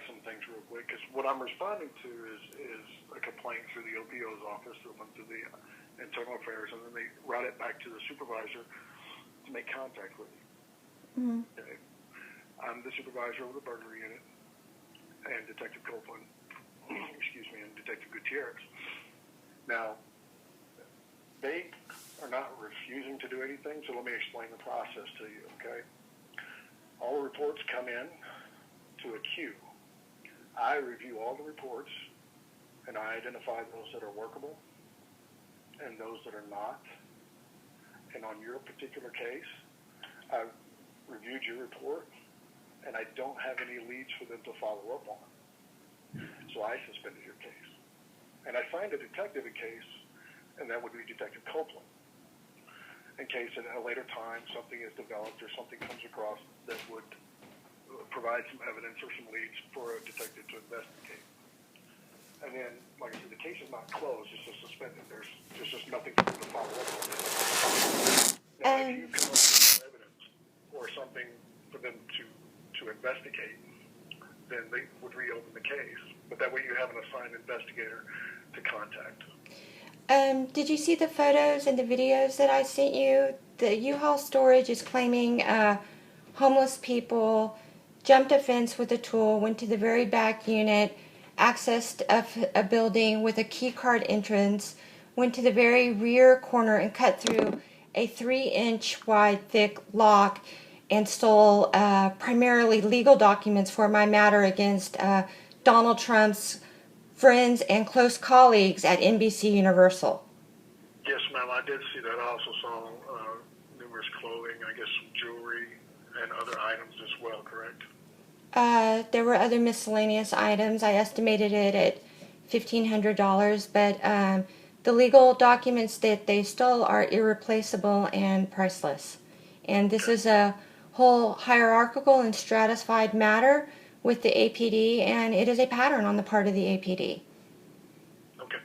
some things real quick, because what I'm responding to is a complaint through the OPO's office that went to the internal affairs, and then they route it back to the supervisor to make contact with me. Mm-hmm. Okay. I'm the supervisor of the burglary unit, and Detective Copeland, and Detective Gutierrez. Now, they are not refusing to do anything, so let me explain the process to you, okay? All the reports come in to a queue. I review all the reports, and I identify those that are workable and those that are not. And on your particular case, I reviewed your report, and I don't have any leads for them to follow up on. So I suspended your case. And I signed a detective a case, and that would be Detective Copeland, in case at a later time something is developed or something comes across that would provide some evidence or some leads for a detective to investigate. And then, like I said, the case is not closed, it's just suspended. There's just nothing for them to follow up on. Now, if you come up with some evidence or something for them to investigate, then they would reopen the case. But that way you have an assigned investigator to contact. Did you see the photos and the videos that I sent you? The U-Haul storage is claiming homeless people jumped a fence with a tool, went to the very back unit, accessed a building with a key card entrance, went to the very rear corner and cut through a 3-inch wide thick lock and stole primarily legal documents for my matter against Donald Trump's friends and close colleagues at NBC Universal. Yes, ma'am, I did see that. I also saw numerous clothing, I guess some jewelry and other items as well, correct? There were other miscellaneous items. I estimated it at $1,500, but the legal documents that they stole are irreplaceable and priceless. And this is a whole hierarchical and stratified matter with the APD, and it is a pattern on the part of the APD. Okay.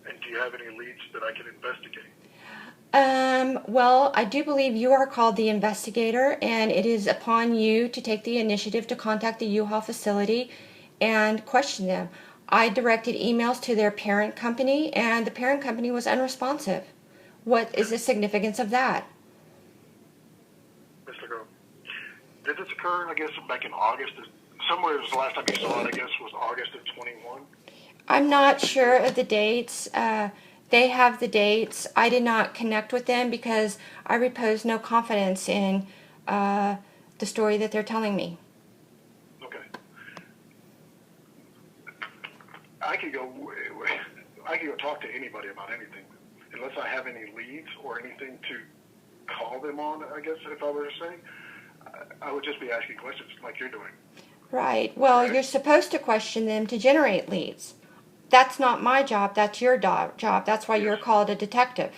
And do you have any leads that I can investigate? Well, I do believe you are called the investigator, and it is upon you to take the initiative to contact the U-Haul facility and question them. I directed emails to their parent company, and the parent company was unresponsive. What is the significance of that? Mr. Grove, did this occur, I guess, back in August? Somewhere was the last time you saw it, I guess, was August of 21? I'm not sure of the dates. They have the dates. I did not connect with them because I repose no confidence in the story that they're telling me. Okay. I could go talk to anybody about anything, unless I have any leads or anything to call them on, I guess, if I were to say. I would just be asking questions like you're doing. Right. Well, you're supposed to question them to generate leads. That's not my job. That's your job. That's why you're called a detective.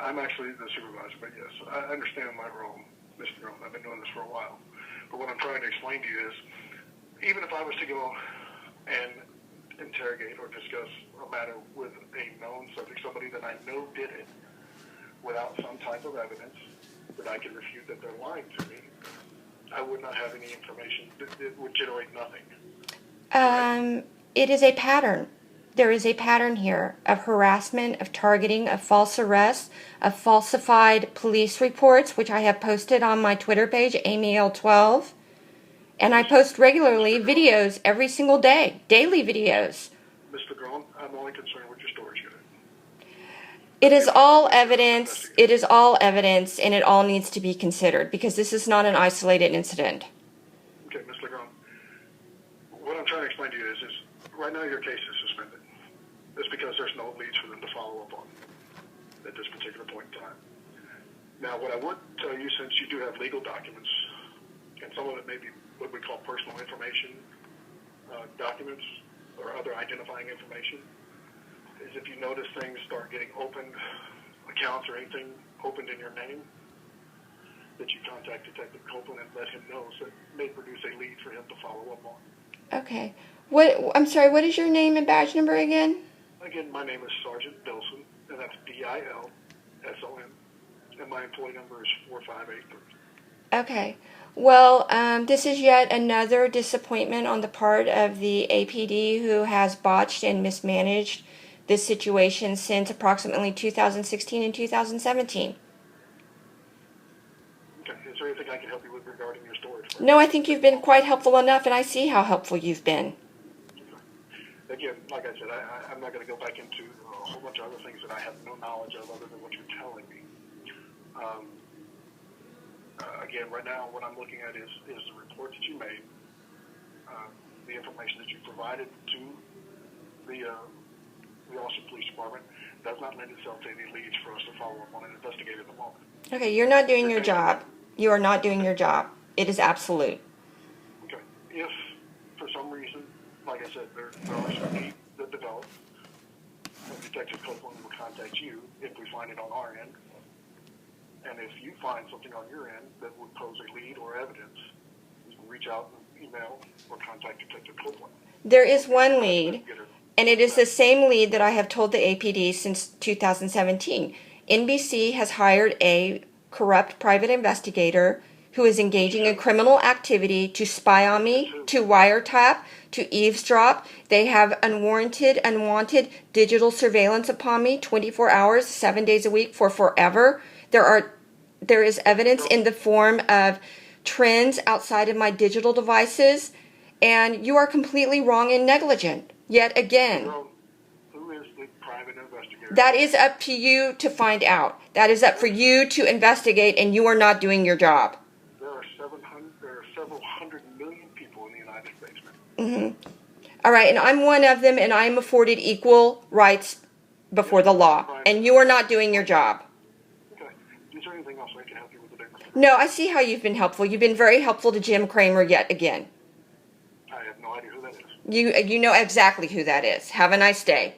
I'm actually the supervisor, but yes, I understand my role, Mr. Grove. I've been doing this for a while. But what I'm trying to explain to you is, even if I was to go and interrogate or discuss a matter with a known subject, somebody that I know did it, without some type of evidence that I can refute that they're lying to me, I would not have any information. It would generate nothing. It is a pattern. There is a pattern here of harassment, of targeting, of false arrests, of falsified police reports, which I have posted on my Twitter page, AmyL12. And I post regularly videos every single day, daily videos. Mr. Grone, I'm only concerned with your storage unit. It is all evidence. It is all evidence, and it all needs to be considered because this is not an isolated incident. Okay, Mr. Grone. What I'm trying to explain to you is right now your case is suspended. It's because there's no leads for them to follow up on at this particular point in time. Now, what I would tell you, since you do have legal documents, and some of it may be what we call personal information documents or other identifying information, is if you notice things start getting opened, accounts or anything opened in your name, that you contact Detective Copeland and let him know, so it may produce a lead for him to follow up on. Okay. I'm sorry, what is your name and badge number again? Again, my name is Sergeant Bilson, and that's D-I-L-S-O-N, and my employee number is 4583. Okay. Well, this is yet another disappointment on the part of the APD, who has botched and mismanaged this situation since approximately 2016 and 2017. Okay. Is there anything I can help you with regarding your storage? No, I think you've been quite helpful enough, and I see how helpful you've been. Again, like I said, I'm not going to go back into a whole bunch of other things that I have no knowledge of other than what you're telling me. Again, right now, what I'm looking at is the report that you made, the information that you provided to the Austin Police Department does not lend itself to any leads for us to follow up on and investigate at the moment. Okay, you're not doing your job. You are not doing your job. It is absolute. Okay. If, for some reason, like I said, there are some leads that develop, Detective Copeland will contact you if we find it on our end. And if you find something on your end that would pose a lead or evidence, you can reach out and email or contact Detective Copeland. There is one lead, and it is the same lead that I have told the APD since 2017. NBC has hired a corrupt private investigator who is engaging in criminal activity to spy on me, to wiretap, to eavesdrop. They have unwanted digital surveillance upon me 24 hours, 7 days a week for forever. There is evidence in the form of trends outside of my digital devices, and you are completely wrong and negligent, yet again. Who is the private investigator? That is up to you to find out. That is up for you to investigate, and you are not doing your job. There are several hundred million people in the United States. Mm-hmm. All right, and I'm one of them, and I am afforded equal rights before the law, and you are not doing your job. Okay. Is there anything else I can help you with today? No, I see how you've been helpful. You've been very helpful to Jim Kramer yet again. I have no idea who that is. You know exactly who that is. Have a nice day.